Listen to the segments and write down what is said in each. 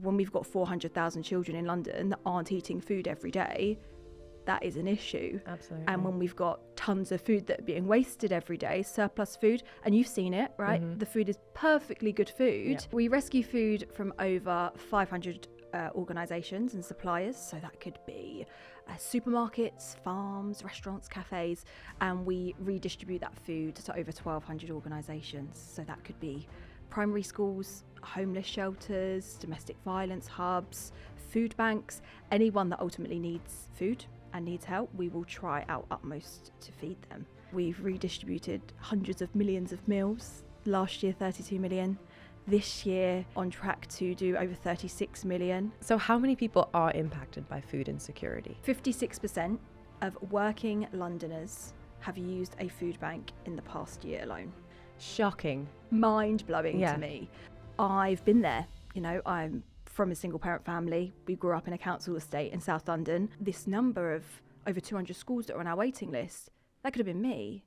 when we've got 400,000 children in London that aren't eating food every day, that is an issue. Absolutely. And when we've got tons of food that are being wasted every day, surplus food, and you've seen it, right? Mm-hmm. The food is perfectly good food. Yeah. We rescue food from over 500 organisations and suppliers. So that could be supermarkets, farms, restaurants, cafes, and we redistribute that food to over 1,200 organisations. So that could be primary schools, homeless shelters, domestic violence hubs, food banks, anyone that ultimately needs food and needs help, we will try our utmost to feed them. We've redistributed hundreds of millions of meals. Last year, 32 million. This year, on track to do over 36 million. So how many people are impacted by food insecurity? 56% of working Londoners have used a food bank in the past year alone. Shocking. Mind-blowing to me. I've been there. You know, I'm from a single parent family. We grew up in a council estate in South London. This number of over 200 schools that are on our waiting list, that could have been me.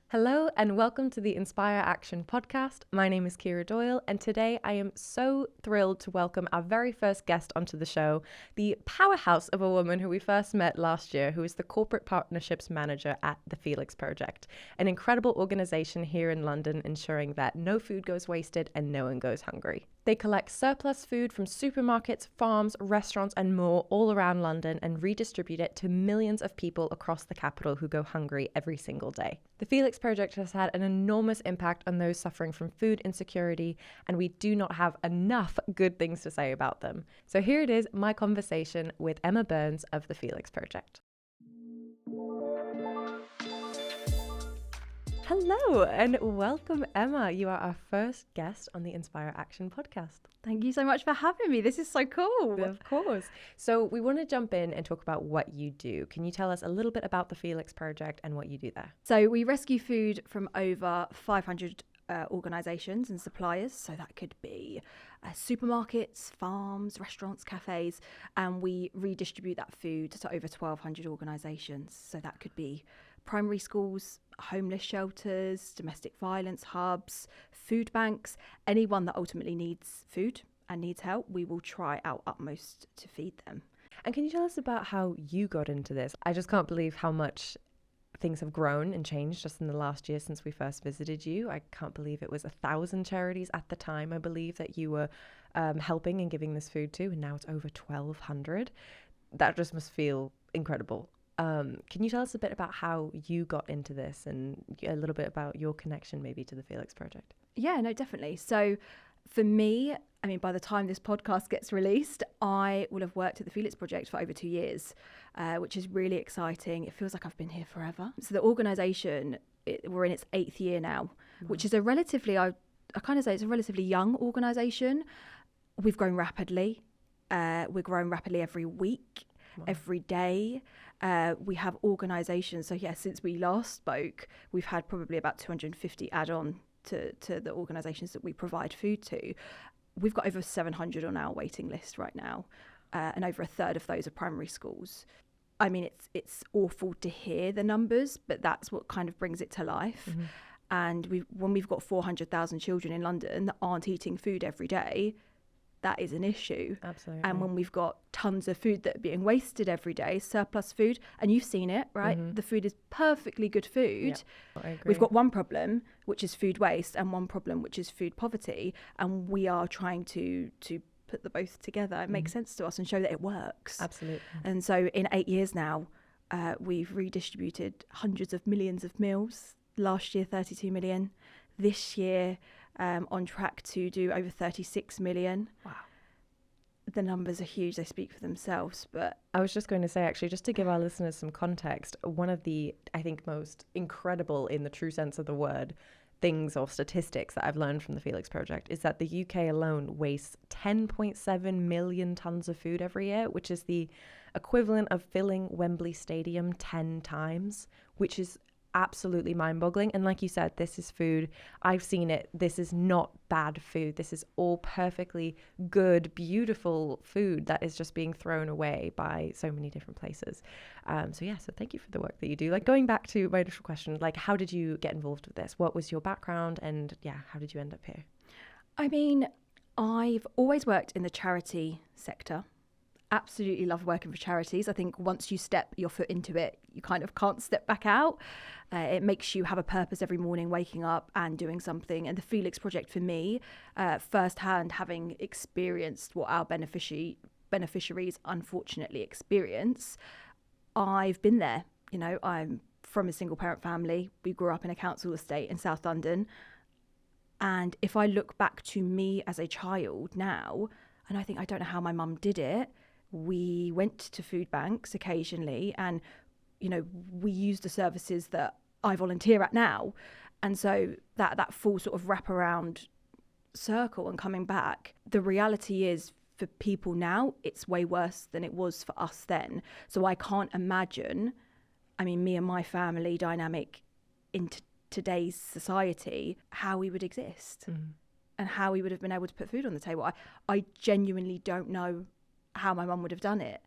Hello and welcome to the Inspire Action podcast. My name is Ciara Doyle and today I am so thrilled to welcome our very first guest onto the show, the powerhouse of a woman who we first met last year, who is the Corporate Partnerships Manager at the Felix Project, an incredible organisation here in London ensuring that no food goes wasted and no one goes hungry. They collect surplus food from supermarkets, farms, restaurants and more all around London and redistribute it to millions of people across the capital who go hungry every single day. The Felix Project has had an enormous impact on those suffering from food insecurity, and we do not have enough good things to say about them. So here it is, my conversation with Emma Burns of the Felix Project. Hello and welcome, Emma. You are our first guest on the Inspire Action podcast. Thank you so much for having me. This is so cool. Of course. So we want to jump in and talk about what you do. Can you tell us a little bit about the Felix Project and what you do there? So we rescue food from over 500 organisations and suppliers. So that could be supermarkets, farms, restaurants, cafes, and we redistribute that food to over 1,200 organisations. So that could be primary schools, homeless shelters, domestic violence hubs, food banks, anyone that ultimately needs food and needs help, we will try our utmost to feed them. And can you tell us about how you got into this? I just can't believe how much things have grown and changed just in the last year since we first visited you. I can't believe it was 1,000 charities at the time, I believe, that you were helping and giving this food to, and now it's over 1,200. That just must feel incredible. Can you tell us a bit about how you got into this and a little bit about your connection maybe to the Felix Project? Yeah, no, definitely. So for me, I mean, by the time this podcast gets released, I will have worked at the Felix Project for over 2 years, which is really exciting. It feels like I've been here forever. So the organisation, we're in its 8th year now, which is a relatively, I kind of say it's a relatively young organisation. We've grown rapidly. We're growing rapidly every week. Wow. Every day. We have organisations. So since we last spoke, we've had probably about 250 add-on to the organisations that we provide food to. We've got over 700 on our waiting list right now, and over a third of those are primary schools. I mean, it's awful to hear the numbers, but that's what kind of brings it to life. Mm-hmm. And when we've got 400,000 children in London that aren't eating food every day, that is an issue. Absolutely. And when we've got tons of food that are being wasted every day, surplus food, and you've seen it, right? Mm-hmm. The food is perfectly good food. Yeah, I agree. We've got one problem, which is food waste, and one problem, which is food poverty. And we are trying to put the both together. It makes sense to us and show that it works. Absolutely. And so in 8 years now, we've redistributed hundreds of millions of meals. Last year, 32 million. This year, on track to do over 36 million. Wow. The numbers are huge. They speak for themselves. But I was just going to say, actually, just to give our listeners some context, one of the, I think, most incredible in the true sense of the word things or statistics that I've learned from the Felix Project is that the UK alone wastes 10.7 million tons of food every year, which is the equivalent of filling Wembley Stadium 10 times, which is absolutely mind-boggling. And like you said, this is food. I've seen it. This is not bad food. This is all perfectly good, beautiful food that is just being thrown away by so many different places. So thank you for the work that you do. Like, going back to my initial question, like, how did you get involved with this? What was your background? And how did you end up here? I mean, I've always worked in the charity sector. Absolutely love working for charities. I think once you step your foot into it, you kind of can't step back out. It makes you have a purpose every morning, waking up and doing something. And the Felix Project for me, firsthand, having experienced what our beneficiaries unfortunately experience, I've been there. You know, I'm from a single parent family. We grew up in a council estate in South London. And if I look back to me as a child now, and I don't know how my mum did it, we went to food banks occasionally and, you know, we used the services that I volunteer at now. And so that full sort of wraparound circle and coming back, the reality is for people now, it's way worse than it was for us then. So I can't imagine, me and my family dynamic in today's society, how we would exist and how we would have been able to put food on the table. I genuinely don't know how my mum would have done it.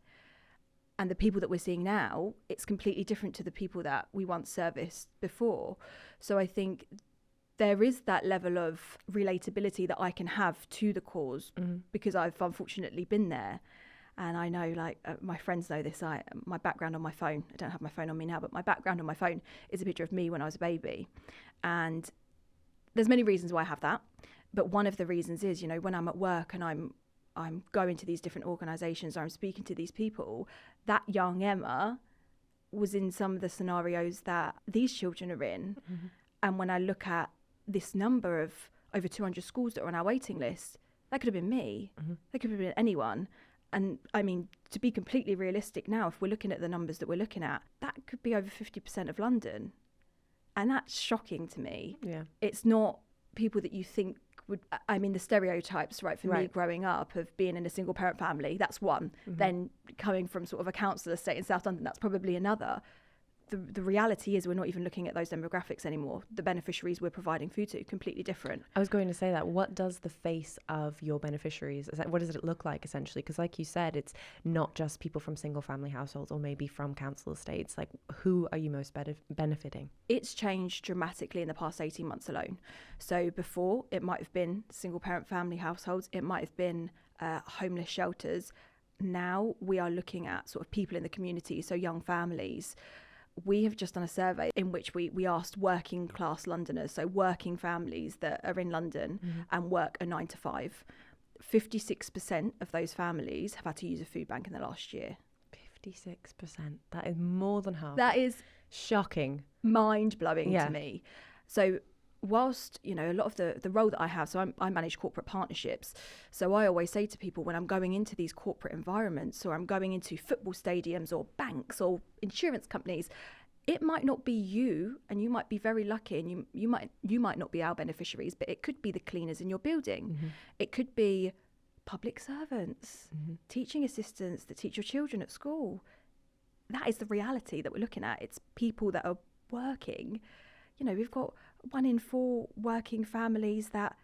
And the people that we're seeing now, it's completely different to the people that we once serviced before. So I think there is that level of relatability that I can have to the cause because I've unfortunately been there. And I know, my friends know this, my background on my phone, I don't have my phone on me now, but my background on my phone is a picture of me when I was a baby. And there's many reasons why I have that. But one of the reasons is, you know, when I'm at work and I'm going to these different organisations or I'm speaking to these people, that young Emma was in some of the scenarios that these children are in. And when I look at this number of over 200 schools that are on our waiting list, that could have been me. That could have been anyone. And to be completely realistic now, if we're looking at the numbers that we're looking at, that could be over 50% of London. And that's shocking to me. Yeah. It's not people that you think would, the stereotypes, right, for me growing up of being in a single parent family, that's one. Then coming from sort of a council estate in South London, that's probably another. The reality is we're not even looking at those demographics anymore. The beneficiaries we're providing food to, completely different. I was going to say that. What does the face of your beneficiaries, what does it look like essentially? Because like you said, it's not just people from single family households or maybe from council estates. Like, who are you most benefiting? It's changed dramatically in the past 18 months alone. So before, it might have been single parent family households. It might have been homeless shelters. Now we are looking at sort of people in the community, so young families. We have just done a survey in which we asked working class Londoners, so working families that are in London and work a 9 to 5. 56% of those families have had to use a food bank in the last year. 56%. That is more than half. That is shocking. Mind-blowing to me. So whilst, you know, a lot of the role that I have, so I manage corporate partnerships. So I always say to people when I'm going into these corporate environments or I'm going into football stadiums or banks or insurance companies, it might not be you, and you might be very lucky, and you might not be our beneficiaries, but it could be the cleaners in your building. It could be public servants, teaching assistants that teach your children at school. That is the reality that we're looking at. It's people that are working. You know, we've got 1 in 4 working families that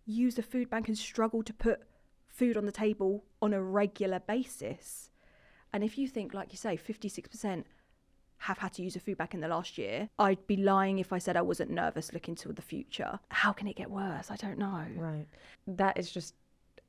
use a food bank and struggle to put food on the table on a regular basis. And if you think, like you say, 56% have had to use a food bank in the last year, I'd be lying if I said I wasn't nervous looking to the future. How can it get worse? I don't know. Right. That is just,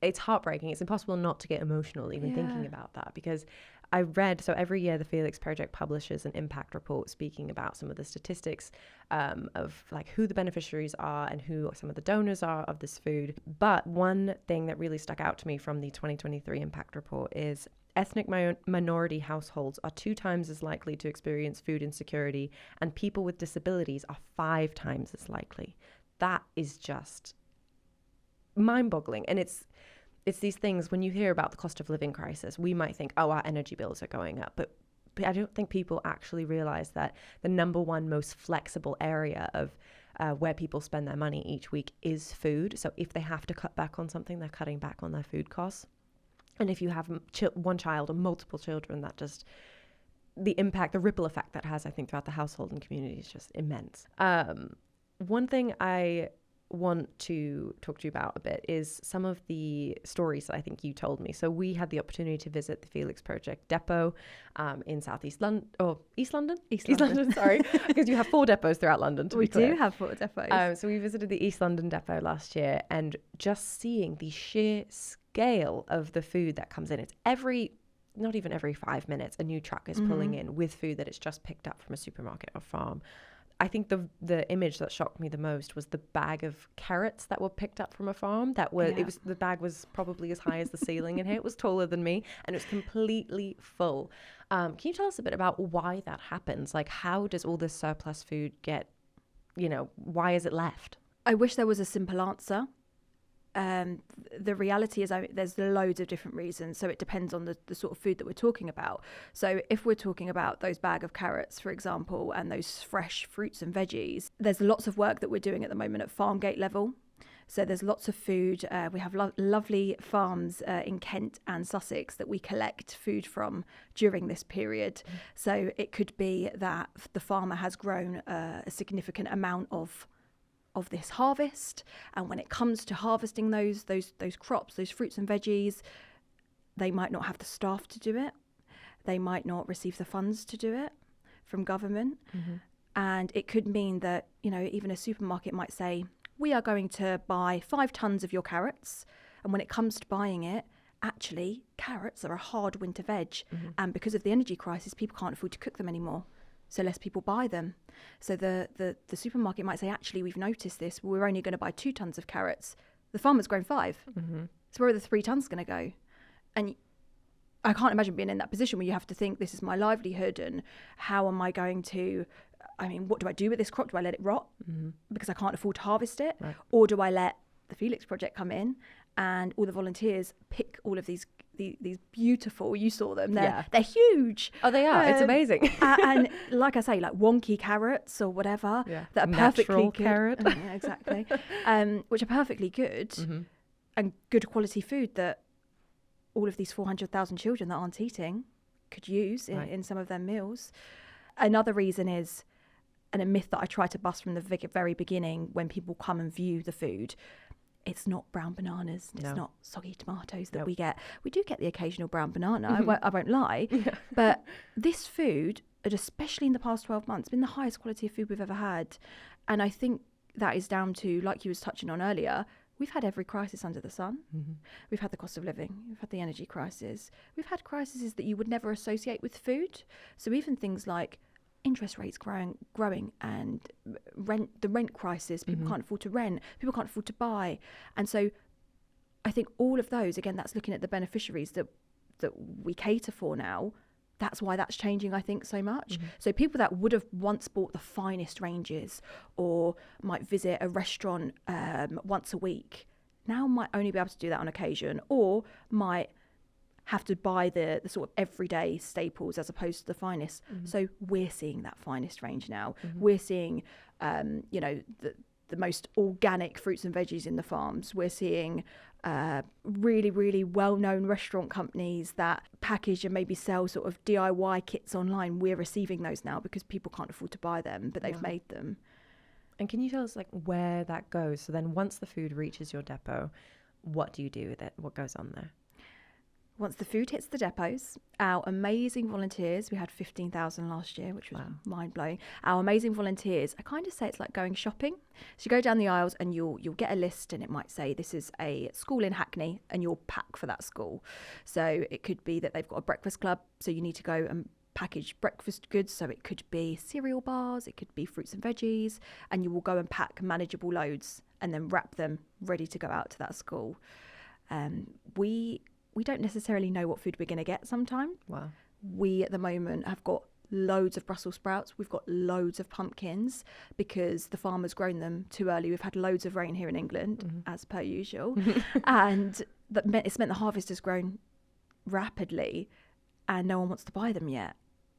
it's heartbreaking. It's impossible not to get emotional even thinking about that, because I read, so every year the Felix Project publishes an impact report speaking about some of the statistics of like who the beneficiaries are and who some of the donors are of this food. But one thing that really stuck out to me from the 2023 impact report is ethnic minority households are 2 times as likely to experience food insecurity, and people with disabilities are 5 times as likely. That is just mind-boggling. And it's these things, when you hear about the cost of living crisis, we might think, oh, our energy bills are going up. But I don't think people actually realize that the number one most flexible area of where people spend their money each week is food. So if they have to cut back on something, they're cutting back on their food costs. And if you have one child or multiple children, that just, the impact, the ripple effect that has, I think, throughout the household and community is just immense. One thing I want to talk to you about a bit is some of the stories that I think you told me. So we had the opportunity to visit the Felix Project depot in southeast London, or East London? East London, sorry, because you have 4 depots throughout London, to be clear. We do have 4 depots. So we visited the East London depot last year, and just seeing the sheer scale of the food that comes in. It's not even every 5 minutes, a new truck is pulling in with food that it's just picked up from a supermarket or farm. I think the image that shocked me the most was the bag of carrots that were picked up from a farm. The bag was probably as high as the ceiling in here. It was taller than me, and it was completely full. Can you tell us a bit about why that happens? Like, how does all this surplus food get, why is it left? I wish there was a simple answer. The reality is there's loads of different reasons, so it depends on the sort of food that we're talking about. So if we're talking about those bag of carrots, for example, and those fresh fruits and veggies, there's lots of work that we're doing at the moment at farm gate level. So there's lots of food. We have lovely farms in Kent and Sussex that we collect food from during this period. So it could be that the farmer has grown a significant amount of this harvest, and when it comes to harvesting those crops, those fruits and veggies, they might not have the staff to do it. They might not receive the funds to do it from government. And it could mean that, even a supermarket might say, we are going to buy 5 tons of your carrots, and when it comes to buying it, actually carrots are a hard winter veg, and because of the energy crisis, people can't afford to cook them anymore. So less people buy them. So the supermarket might say, actually, we've noticed this. We're only going to buy 2 tons of carrots. The farmer's grown 5. So where are the 3 tons going to go? And I can't imagine being in that position where you have to think, this is my livelihood, and how am I going to, what do I do with this crop? Do I let it rot because I can't afford to harvest it? Right. Or do I let the Felix Project come in and all the volunteers pick all of these beautiful, you saw them, they're huge. Oh, they are. It's amazing. And like I say, like wonky carrots or whatever that are perfectly good. Carrot. Yeah, exactly. Which are perfectly good and good quality food that all of these 400,000 children that aren't eating could use in some of their meals. Another reason is, and a myth that I try to bust from the very beginning when people come and view the food, it's not brown bananas. It's not soggy tomatoes that we get. We do get the occasional brown banana, I won't lie. But this food, especially in the past 12 months, been the highest quality of food we've ever had. And I think that is down to, like you was touching on earlier, we've had every crisis under the sun. We've had the cost of living. We've had the energy crisis. We've had crises that you would never associate with food. So even things like interest rates growing and the rent crisis, people can't afford to rent, people can't afford to buy. And so I think all of those, again, that's looking at the beneficiaries that we cater for now. That's why that's changing, I think, so much. So people that would have once bought the finest ranges or might visit a restaurant once a week now might only be able to do that on occasion, or might have to buy the sort of everyday staples as opposed to the finest. So we're seeing that finest range now. We're seeing, the most organic fruits and veggies in the farms. We're seeing really, really well-known restaurant companies that package and maybe sell sort of DIY kits online. We're receiving those now because people can't afford to buy them, but they've made them. And can you tell us where that goes? So then once the food reaches your depot, what do you do with it? What goes on there? Once the food hits the depots, our amazing volunteers, we had 15,000 last year, which was mind-blowing. Our amazing volunteers, I kind of say it's like going shopping. So you go down the aisles and you'll get a list, and it might say this is a school in Hackney, and you'll pack for that school. So it could be that they've got a breakfast club, so you need to go and package breakfast goods. So it could be cereal bars, it could be fruits and veggies, and you will go and pack manageable loads and then wrap them ready to go out to that school. We don't necessarily know what food we're going to get sometimes. Wow. We, at the moment, have got loads of Brussels sprouts. We've got loads of pumpkins because the farmer's grown them too early. We've had loads of rain here in England, as per usual. And it's meant the harvest has grown rapidly and no one wants to buy them yet.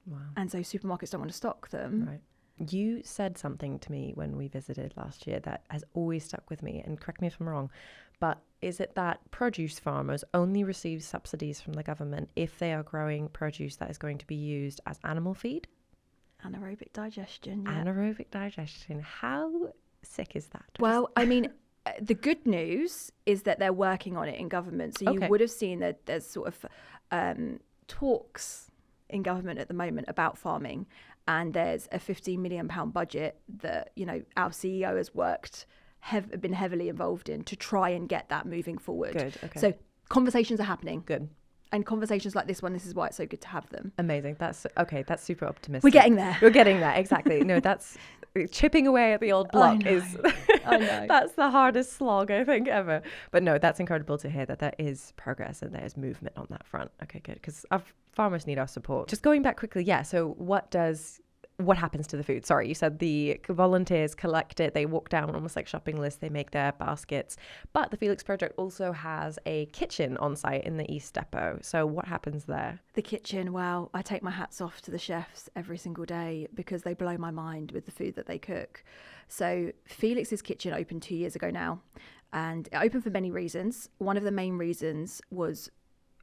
Wow. And so supermarkets don't want to stock them. Right. You said something to me when we visited last year that has always stuck with me, and correct me if I'm wrong, but is it that produce farmers only receive subsidies from the government if they are growing produce that is going to be used as animal feed? Anaerobic digestion. Yeah. Anaerobic digestion. How sick is that? Well, I mean, the good news is that they're working on it in government. So you would have seen that there's sort of talks in government at the moment about farming, and there's a £15 million budget that, you know, our CEO has been heavily involved in to try and get that moving forward. Good. Okay. So conversations are happening. Good. And conversations like this one, this is why it's so good to have them. Amazing. That's super optimistic. We're getting there. We're getting there. Exactly. No, that's chipping away at the old block I know. That's the hardest slog I think ever. But no, that's incredible to hear that there is progress and there's movement on that front. Okay, good. Because our farmers need our support. Just going back quickly. Yeah. So what happens to the food? Sorry, you said the volunteers collect it. They walk down almost like shopping lists. They make their baskets. But the Felix Project also has a kitchen on site in the East Depot. So what happens there? The kitchen, wow, I take my hats off to the chefs every single day because they blow my mind with the food that they cook. So Felix's kitchen opened 2 years ago now, and it opened for many reasons. One of the main reasons was,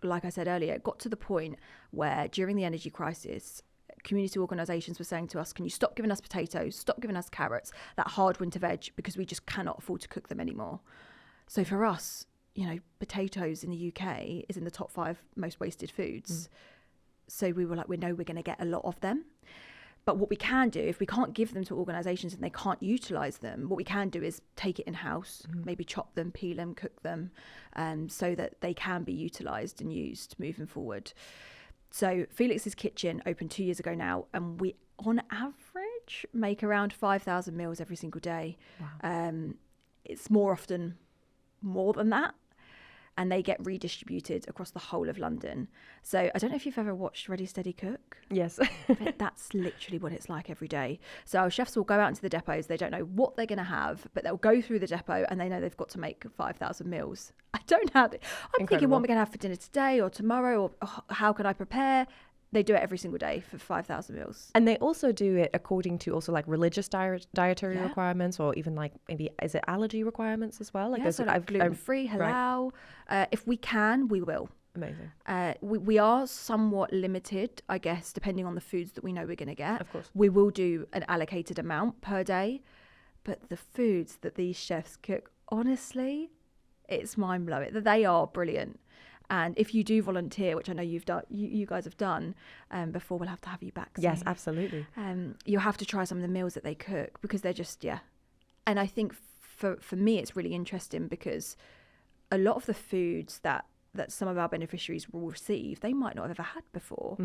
like I said earlier, it got to the point where during the energy crisis, community organisations were saying to us, can you stop giving us potatoes, stop giving us carrots, that hard winter veg, because we just cannot afford to cook them anymore. So for us, you know, potatoes in the UK is in the top 5 most wasted foods. So we were like, we know we're going to get a lot of them. But what we can do, if we can't give them to organisations and they can't utilise them, what we can do is take it in-house, maybe chop them, peel them, cook them, so that they can be utilised and used moving forward. So Felix's kitchen opened 2 years ago now, and we, on average, make around 5,000 meals every single day. Wow. It's more often more than that, and they get redistributed across the whole of London. So I don't know if you've ever watched Ready, Steady, Cook. Yes. But that's literally what it's like every day. So our chefs will go out into the depots. They don't know what they're going to have, but they'll go through the depot and they know they've got to make 5,000 meals. I don't have it. I'm thinking, what am I going to have for dinner today or tomorrow, or how can I prepare? They do it every single day for 5,000 meals. And they also do it according to also like religious dietary requirements, or even like maybe, is it allergy requirements as well? Like, so like gluten-free, halal. Right. If we can, we will. Amazing. We are somewhat limited, I guess, depending on the foods that we know we're going to get. Of course. We will do an allocated amount per day. But the foods that these chefs cook, honestly, it's mind-blowing. They are brilliant. And if you do volunteer, which I know you've done, you guys have done before, we'll have to have you back soon. Yes, absolutely. You'll have to try some of the meals that they cook, because they're just, And I think for me, it's really interesting because a lot of the foods that some of our beneficiaries will receive, they might not have ever had before.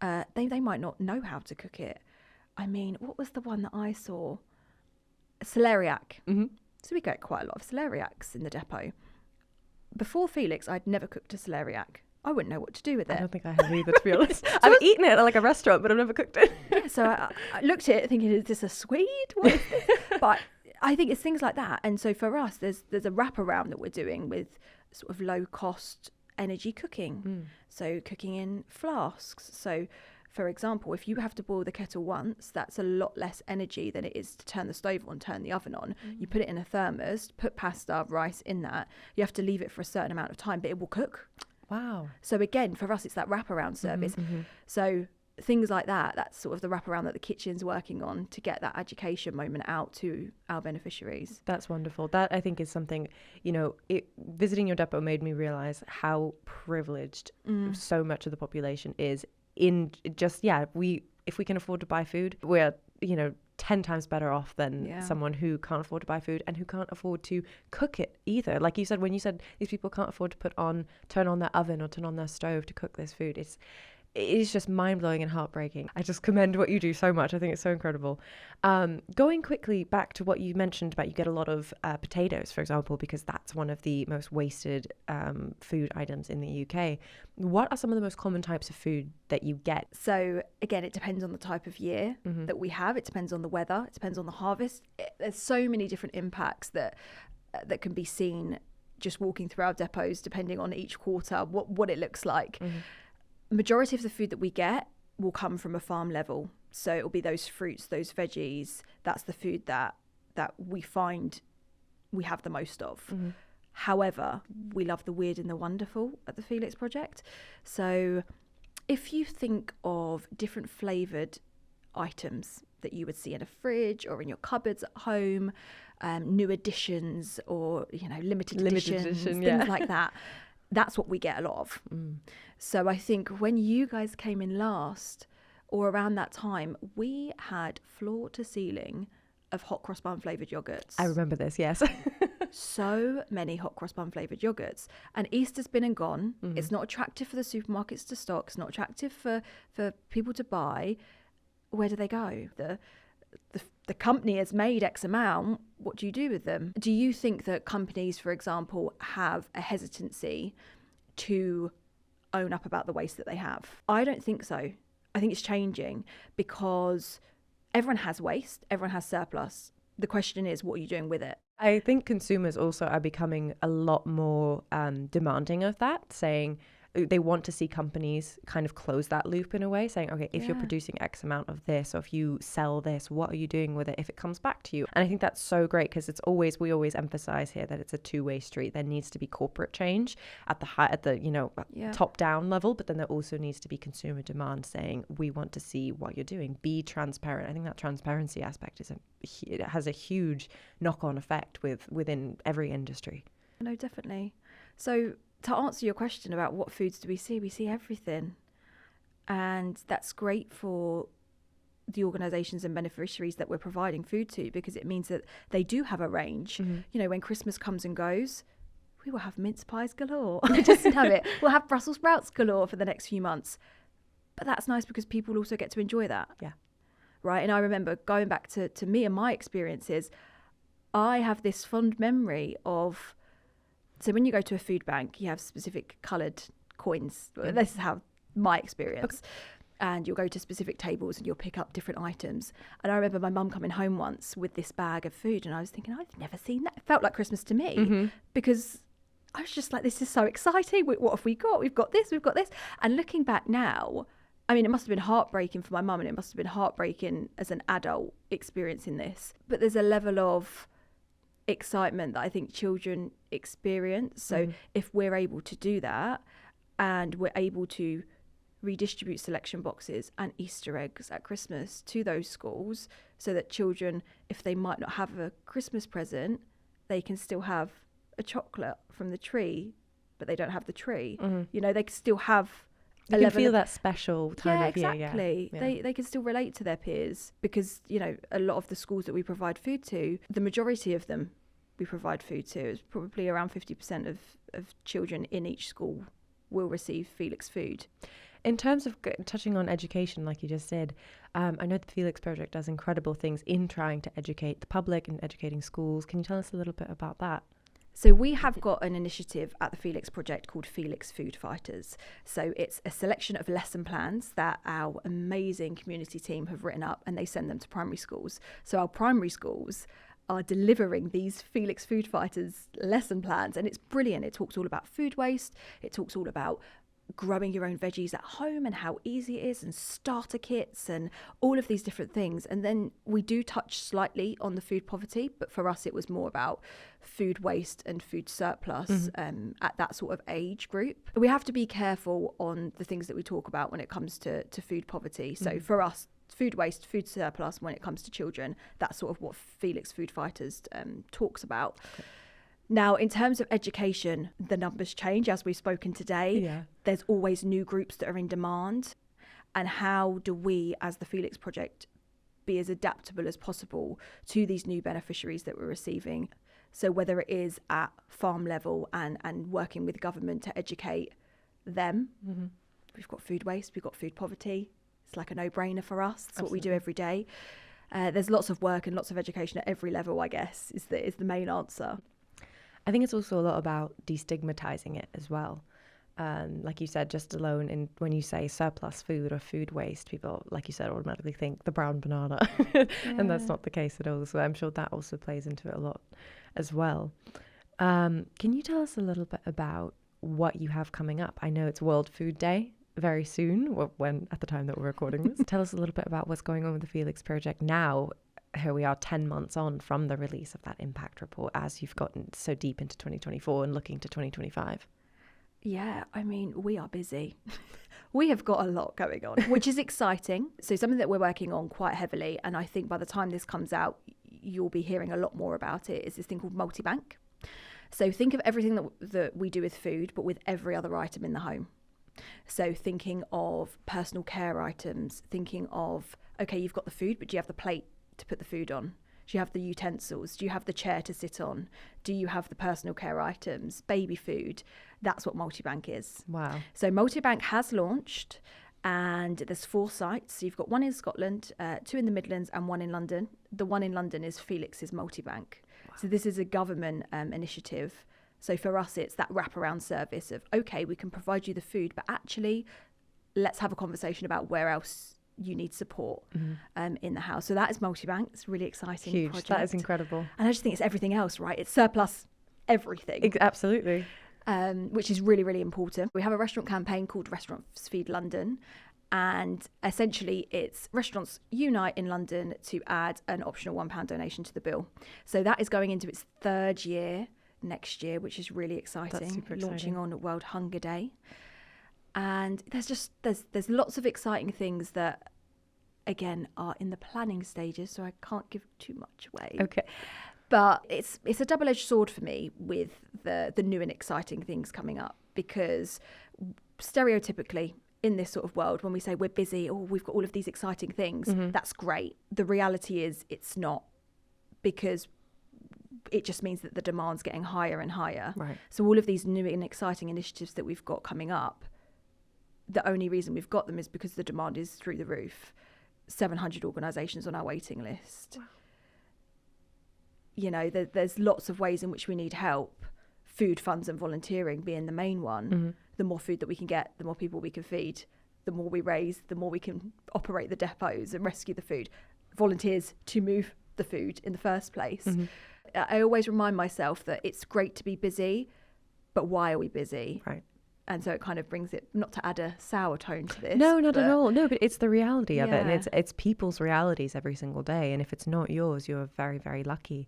They might not know how to cook it. I mean, what was the one that I saw? Celeriac. So we get quite a lot of celeriacs in the depot. Before Felix, I'd never cooked a celeriac. I wouldn't know what to do with it. I don't think I have either, to be honest. I've eaten it at like a restaurant, but I've never cooked it. So I looked at it thinking, is this a Swede? What is this? But I think it's things like that. And so for us, there's a wraparound that we're doing with sort of low cost energy cooking. So cooking in flasks. So for example, if you have to boil the kettle once, that's a lot less energy than it is to turn the stove on, turn the oven on. You put it in a thermos, put pasta, rice in that. You have to leave it for a certain amount of time, but it will cook. Wow. So again, for us, it's that wraparound service. So things like that, that's sort of the wraparound that the kitchen's working on to get that education moment out to our beneficiaries. That's wonderful. That, I think, is something, you know, visiting your depot made me realize how privileged so much of the population is in just, if we can afford to buy food, we're, 10 times better off than someone who can't afford to buy food and who can't afford to cook it either. Like you said, when you said these people can't afford to turn on their oven or turn on their stove to cook this food, it is just mind-blowing and heartbreaking. I just commend what you do so much. I think it's so incredible. Going quickly back to what you mentioned about, you get a lot of potatoes, for example, because that's one of the most wasted food items in the UK. What are some of the most common types of food that you get? So again, it depends on the type of year that we have. It depends on the weather. It depends on the harvest. There's so many different impacts that can be seen just walking through our depots, depending on each quarter, what it looks like. Majority of the food that we get will come from a farm level. So it'll be those fruits, those veggies. That's the food that we find we have the most of. However, we love the weird and the wonderful at the Felix Project. So if you think of different flavoured items, that you would see in a fridge or in your cupboards at home, new editions or, limited editions, things like that. That's what we get a lot of. So I think when you guys came in last or around that time, we had floor to ceiling of hot cross bun flavoured yogurts. I remember this, yes. So many hot cross bun flavoured yogurts. And Easter's been and gone. It's not attractive for the supermarkets to stock. It's not attractive for people to buy. Where do they go? The company has made X amount. What do you do with them? Do you think that companies, for example, have a hesitancy to own up about the waste that they have? I don't think so. I think it's changing because everyone has waste, everyone has surplus. The question is, what are you doing with it? I think consumers also are becoming a lot more demanding of that, saying they want to see companies kind of close that loop in a way, saying, okay, if you're producing X amount of this, or if you sell this, what are you doing with it if it comes back to you? And I think that's so great because we always emphasize here that it's a two-way street. There needs to be corporate change at the top down level, but then there also needs to be consumer demand saying, we want to see what you're doing, be transparent. I think that transparency aspect has a huge knock-on effect within every industry. No, definitely. So to answer your question about what foods do we see everything. And that's great for the organisations and beneficiaries that we're providing food to, because it means that they do have a range. When Christmas comes and goes, we will have mince pies galore. Just have it. We'll have Brussels sprouts galore for the next few months. But that's nice because people also get to enjoy that. Yeah. Right. And I remember going back to me and my experiences, I have this fond memory of, so when you go to a food bank, you have specific coloured coins. This is how my experience. Okay. And you'll go to specific tables and you'll pick up different items. And I remember my mum coming home once with this bag of food, and I was thinking, I've never seen that. It felt like Christmas to me because I was just like, this is so exciting. What have we got? We've got this, we've got this. And looking back now, I mean, it must have been heartbreaking for my mum, and it must have been heartbreaking as an adult experiencing this. But there's a level of excitement that I think children experience. So if we're able to do that, and we're able to redistribute selection boxes and Easter eggs at Christmas to those schools, so that children, if they might not have a Christmas present, they can still have a chocolate from the tree, but they don't have the tree. They can still have you can feel that special time of year. Exactly. They can still relate to their peers because, a lot of the schools that we provide food to, the majority of them we provide food to, is probably around 50% of children in each school will receive Felix food. In terms of touching on education, like you just said, I know the Felix Project does incredible things in trying to educate the public and educating schools. Can you tell us a little bit about that? So we have got an initiative at the Felix Project called Felix Food Fighters. So it's a selection of lesson plans that our amazing community team have written up, and they send them to primary schools. So our primary schools are delivering these Felix Food Fighters lesson plans, and it's brilliant. It talks all about food waste. It talks all about growing your own veggies at home and how easy it is, and starter kits and all of these different things. And then we do touch slightly on the food poverty, but for us it was more about food waste and food surplus at that sort of age group. We have to be careful on the things that we talk about when it comes to food poverty. So for us, food waste, food surplus, when it comes to children, that's sort of what Felix Food Fighters talks about. Okay. Now, in terms of education, the numbers change, as we've spoken today. Yeah. There's always new groups that are in demand. And how do we, as the Felix Project, be as adaptable as possible to these new beneficiaries that we're receiving? So whether it is at farm level and working with government to educate them, we've got food waste, we've got food poverty. It's like a no-brainer for us. It's what we do every day. There's lots of work and lots of education at every level, I guess, is the main answer. I think it's also a lot about destigmatizing it as well. Like you said, just alone in when you say surplus food or food waste, people, like you said, automatically think the brown banana. And that's not the case at all. So I'm sure that also plays into it a lot as well. Can you tell us a little bit about what you have coming up? I know it's World Food Day very soon, when at the time that we're recording this. Tell us a little bit about what's going on with the Felix Project now. Here we are 10 months on from the release of that impact report, as you've gotten so deep into 2024 and looking to 2025. Yeah, I mean, we are busy. we have got a lot going on, which is exciting. So something that we're working on quite heavily, and I think by the time this comes out, you'll be hearing a lot more about it, is this thing called multi-bank. So think of everything that we do with food, but with every other item in the home. So thinking of personal care items, thinking of, okay, you've got the food, but do you have the plate to put the food on? Do you have the utensils? Do you have the chair to sit on? Do you have the personal care items, baby food? That's what multi-bank is. Wow. So multi-bank has launched, and there's 4 sites. So you've got one in Scotland, 2 in the Midlands, and 1 in London. The one in London is Felix's multi-bank. Wow. So this is a government initiative. So for us, it's that wraparound service of, okay, we can provide you the food, but actually let's have a conversation about where else you need support in the house. So that is multi-bank. It's a really exciting Huge. project. That is incredible. And I just think it's everything else, right? It's surplus everything. Absolutely. Which is really, really important. We have a restaurant campaign called Restaurants Feed London. And essentially, it's restaurants unite in London to add an optional £1 donation to the bill. So that is going into its 3rd year next year, which is really exciting. That's super exciting. Launching on World Hunger Day. And there's lots of exciting things that, again, are in the planning stages, so I can't give too much away. Okay. But it's a double-edged sword for me with the new and exciting things coming up, because stereotypically in this sort of world, when we say we're busy, or we've got all of these exciting things, that's great. The reality is it's not, because it just means that the demand's getting higher and higher. Right. So all of these new and exciting initiatives that we've got coming up, the only reason we've got them is because the demand is through the roof. 700 organisations on our waiting list. Wow. You know, there's lots of ways in which we need help. Food funds and volunteering being the main one. The more food that we can get, the more people we can feed. The more we raise, the more we can operate the depots and rescue the food. Volunteers to move the food in the first place. I always remind myself that it's great to be busy, but why are we busy? Right. And so it kind of brings it, not to add a sour tone to this. No, not at all. No, but it's the reality of it. And it's people's realities every single day. And if it's not yours, you're very, very lucky.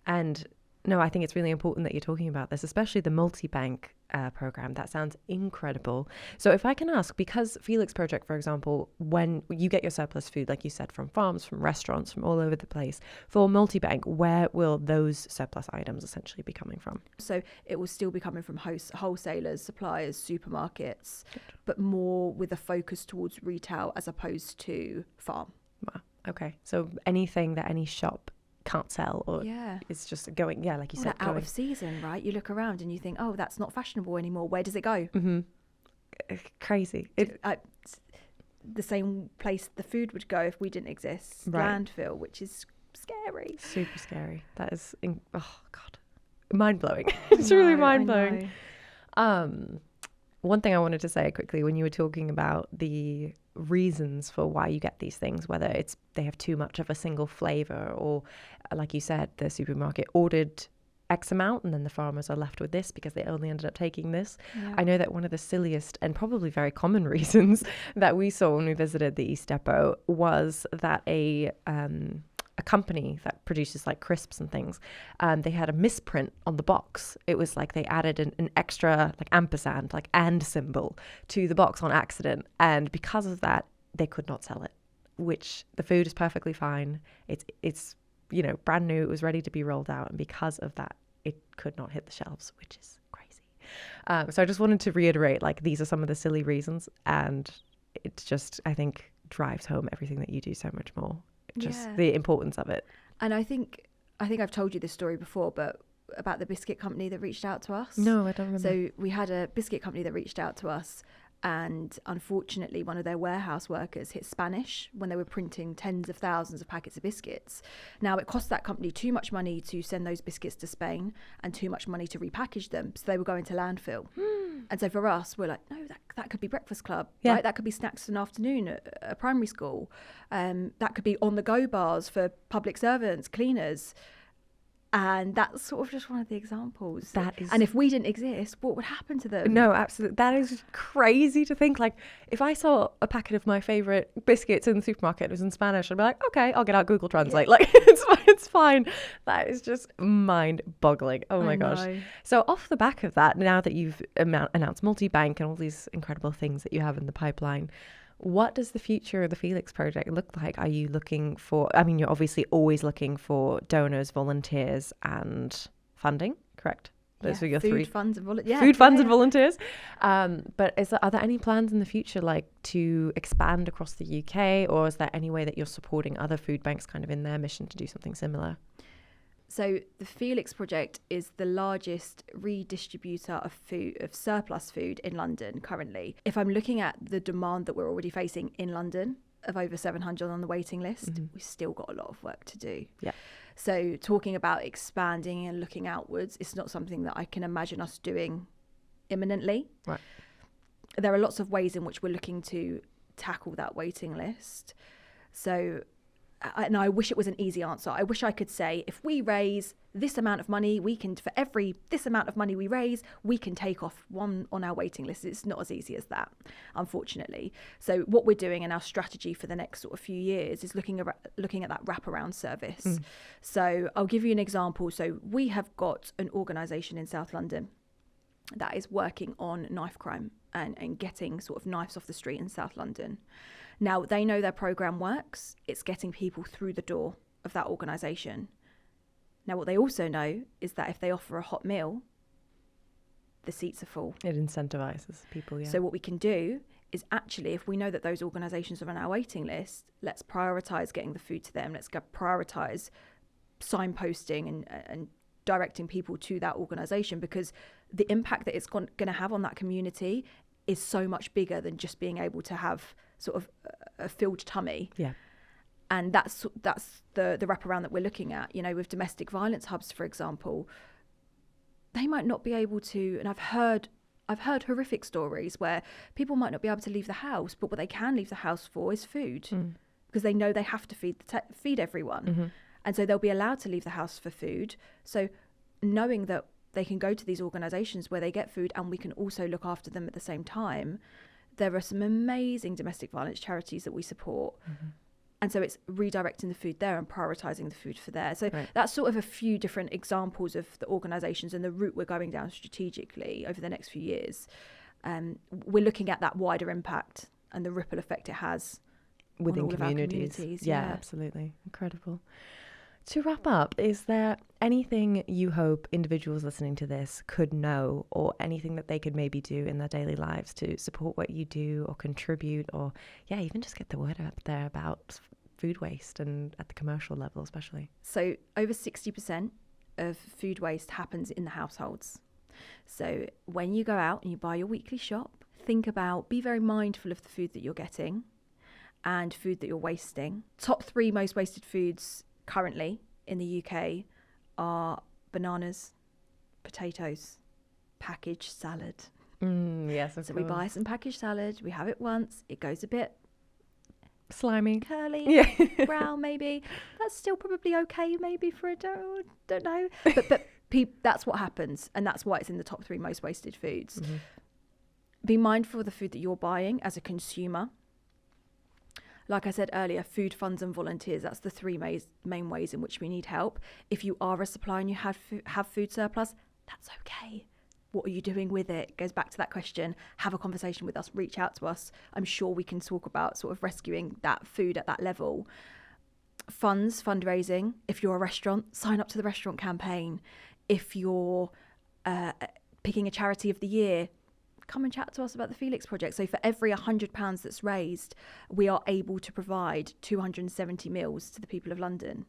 And no, I think it's really important that you're talking about this, especially the multi-bank program. That sounds incredible. So if I can ask, because Felix Project, for example, when you get your surplus food, like you said, from farms, from restaurants, from all over the place, for multi-bank, where will those surplus items essentially be coming from? So it will still be coming from wholesalers, suppliers, supermarkets, but more with a focus towards retail as opposed to farm. Wow. Okay. So anything that any shop can't sell, or it's just going, like you said, out of season, right? You look around and you think, oh, that's not fashionable anymore. Where does it go? Crazy. The same place the food would go if we didn't exist. Right. Landfill, which is scary. Super scary. That is, oh God, mind-blowing. It's really mind-blowing. One thing I wanted to say quickly, when you were talking about the reasons for why you get these things, whether it's they have too much of a single flavour, or like you said, the supermarket ordered X amount and then the farmers are left with this because they only ended up taking this. I know that one of the silliest and probably very common reasons that we saw when we visited the East Depot was that a company that produces like crisps and things, they had a misprint on the box. It was like they added an extra like ampersand, like and symbol to the box on accident, and because of that they could not sell it, which the food is perfectly fine. It's you know, brand new, it was ready to be rolled out, and because of that it could not hit the shelves, which is crazy. So I just wanted to reiterate, like, these are some of the silly reasons, and it's just, I think, drives home everything that you do so much more. Just the importance of it. And I think I've told you this story before, but about the biscuit company that reached out to us. No, I don't remember. So we had a biscuit company that reached out to us, and unfortunately one of their warehouse workers hit Spanish when they were printing tens of thousands of packets of biscuits. Now, it cost that company too much money to send those biscuits to Spain and too much money to repackage them, so they were going to landfill. And so for us, we're like, no, that could be breakfast club, right? That could be snacks in the afternoon at a primary school. That could be on-the-go bars for public servants, cleaners. And that's sort of just one of the examples. That is... And if we didn't exist, what would happen to them? No, absolutely. That is crazy to think. Like, if I saw a packet of my favourite biscuits in the supermarket, it was in Spanish, I'd be like, okay, I'll get out Google Translate. Yeah. Like, it's fine. That is just mind-boggling. Oh my gosh. So off the back of that, now that you've announced multi-bank and all these incredible things that you have in the pipeline, what does the future of the Felix Project look like? Are you looking for, I mean, you're obviously always looking for donors, volunteers and funding, correct? Those are your three. Food, funds and volunteers. But are there any plans in the future, like to expand across the UK, or is there any way that you're supporting other food banks kind of in their mission to do something similar? So the Felix Project is the largest redistributor of surplus food in London currently. If I'm looking at the demand that we're already facing in London of over 700 on the waiting list, we've still got a lot of work to do. Yeah. So talking about expanding and looking outwards, it's not something that I can imagine us doing imminently. Right. There are lots of ways in which we're looking to tackle that waiting list. So, and I wish it was an easy answer. I wish I could say, if we raise this amount of money, for every this amount of money we raise, we can take off one on our waiting list. It's not as easy as that, unfortunately. So what we're doing in our strategy for the next sort of few years is looking at that wraparound service. So I'll give you an example. So we have got an organisation in South London that is working on knife crime and getting sort of knives off the street in South London. Now, they know their programme works. It's getting people through the door of that organisation. Now, what they also know is that if they offer a hot meal, the seats are full. It incentivises people, yeah. So what we can do is actually, if we know that those organisations are on our waiting list, let's prioritise getting the food to them. Let's prioritise signposting and directing people to that organisation, because the impact that it's going to have on that community is so much bigger than just being able to have sort of a filled tummy. Yeah. And that's the wraparound that we're looking at. You know, with domestic violence hubs, for example, they might not be able to, and I've heard horrific stories where people might not be able to leave the house, but what they can leave the house for is food, because they know they have to feed everyone. And so they'll be allowed to leave the house for food. So knowing that they can go to these organisations where they get food and we can also look after them at the same time. There are some amazing domestic violence charities that we support. And so it's redirecting the food there and prioritising the food for there. So that's sort of a few different examples of the organisations and the route we're going down strategically over the next few years. We're looking at that wider impact and the ripple effect it has within communities. Yeah, absolutely. Incredible. To wrap up, is there anything you hope individuals listening to this could know, or anything that they could maybe do in their daily lives to support what you do or contribute, or even just get the word out there about food waste, and at the commercial level especially? So over 60% of food waste happens in the households. So when you go out and you buy your weekly shop, be very mindful of the food that you're getting and food that you're wasting. Top 3 most wasted foods currently in the UK are bananas, potatoes, packaged salad. Yes, of course. So we buy some packaged salad, we have it once, it goes a bit slimy, curly, brown maybe. That's still probably okay maybe for a don't know. But that's what happens, and that's why it's in the top 3 most wasted foods. Be mindful of the food that you're buying as a consumer. Like I said earlier, food, funds and volunteers, that's the 3 main ways in which we need help. If you are a supplier and you have food surplus, that's okay. What are you doing with it? Goes back to that question. Have a conversation with us, reach out to us. I'm sure we can talk about sort of rescuing that food at that level. Fundraising. If you're a restaurant, sign up to the restaurant campaign. If you're picking a charity of the year, come and chat to us about the Felix Project. So for every £100 that's raised, we are able to provide 270 meals to the people of London.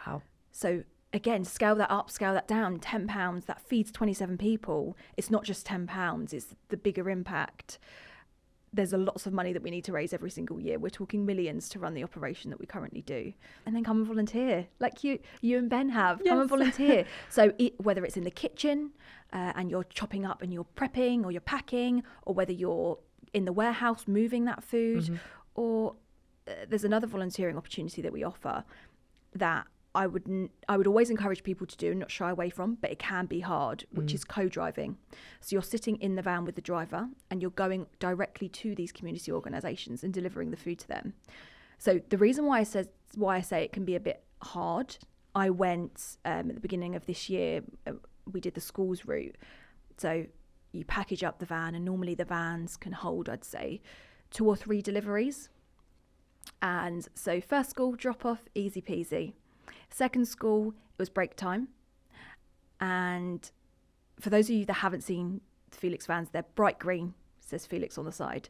Wow. So again, scale that up, scale that down. £10, that feeds 27 people. It's not just £10, it's the bigger impact. There's lots of money that we need to raise every single year. We're talking millions to run the operation that we currently do. And then come and volunteer, like you and Ben have. Come and volunteer. So whether it's in the kitchen and you're chopping up and you're prepping or you're packing, or whether you're in the warehouse moving that food, or there's another volunteering opportunity that we offer that I would always encourage people to do and not shy away from, but it can be hard, which is co-driving. So you're sitting in the van with the driver and you're going directly to these community organisations and delivering the food to them. So the reason why I say it can be a bit hard, I went at the beginning of this year, we did the schools route. So you package up the van, and normally the vans can hold, I'd say, 2 or 3 deliveries. And so first school, drop off, easy peasy. Second school, it was break time. And for those of you that haven't seen the Felix vans, they're bright green, says Felix on the side.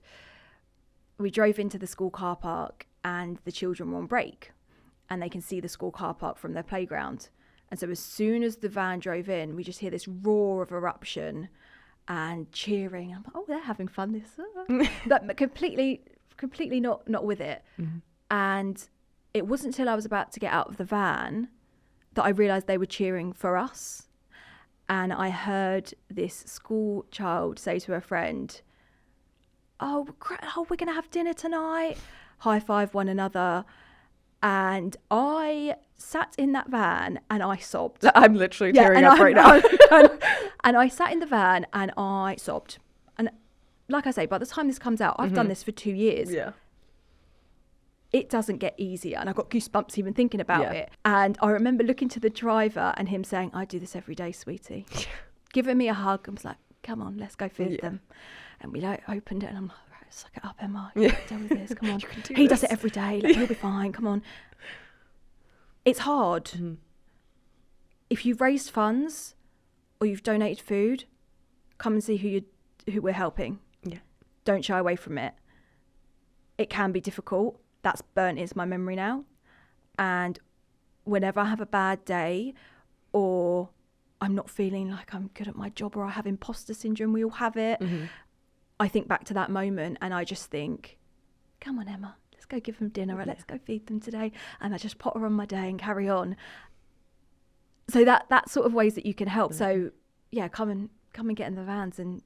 We drove into the school car park and the children were on break and they can see the school car park from their playground. And so as soon as the van drove in, we just hear this roar of eruption and cheering. I'm like, oh, they're having fun this. But completely not with it. Mm-hmm. And it wasn't until I was about to get out of the van that I realised they were cheering for us. And I heard this school child say to her friend, oh, we're going to have dinner tonight. High five one another. And I sat in that van and I sobbed. I'm literally tearing up right now. And I sat in the van and I sobbed. And like I say, by the time this comes out, I've done this for 2 years. Yeah. It doesn't get easier. And I got goosebumps even thinking about it. And I remember looking to the driver and him saying, I do this every day, sweetie. Giving me a hug and was like, come on, let's go feed them. And we opened it and I'm like, right, suck it up, Emma. You can deal with this. Come on. He does it every day. Like, he'll be fine. Come on. It's hard. Mm-hmm. If you've raised funds or you've donated food, come and see who we're helping. Yeah. Don't shy away from it. It can be difficult. That's burnt into my memory now. And whenever I have a bad day or I'm not feeling like I'm good at my job or I have imposter syndrome, we all have it. Mm-hmm. I think back to that moment and I just think, come on, Emma, let's go give them dinner or let's go feed them today. And I just potter on my day and carry on. So that sort of ways that you can help. So yeah, come and get in the vans and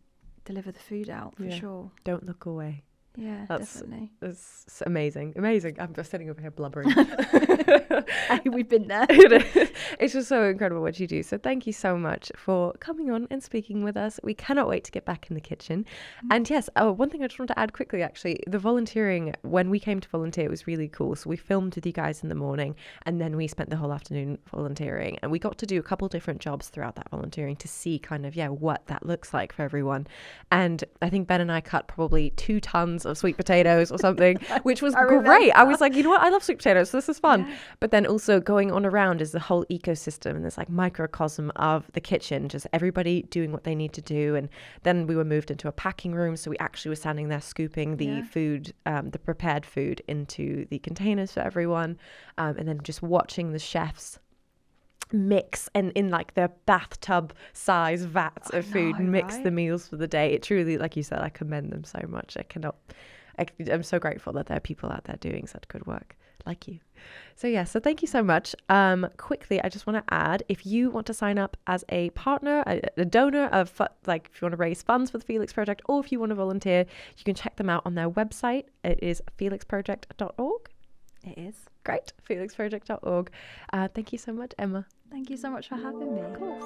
deliver the food out for sure. Don't look away. Yeah, definitely. That's amazing. I'm just sitting over here blubbering. Hey, we've been there. It's just so incredible what you do. So thank you so much for coming on and speaking with us. We cannot wait to get back in the kitchen. Mm-hmm. And yes, one thing I just want to add quickly, actually, the volunteering, when we came to volunteer, it was really cool. So we filmed with you guys in the morning and then we spent the whole afternoon volunteering. And we got to do a couple different jobs throughout that volunteering to see kind of, what that looks like for everyone. And I think Ben and I cut probably 2 tons of sweet potatoes or something, which was great. I was like, you know what? I love sweet potatoes. So this is fun. Yeah. But then also going on around is the whole ecosystem and this like microcosm of the kitchen, just everybody doing what they need to do. And then we were moved into a packing room. So we actually were standing there scooping the food, the prepared food into the containers for everyone. And then just watching the chefs mix and in like the bathtub size vats of food, mix the meals for the day. It truly, like you said, I commend them so much. I'm so grateful that there are people out there doing such good work like you. So thank you so much. Quickly, I just want to add, if you want to sign up as a partner, a donor of like if you want to raise funds for the Felix Project or if you want to volunteer, you can check them out on their website. It is felixproject.org. It is. Great. felixproject.org. Thank you so much, Emma. Thank you so much for having me. Of course.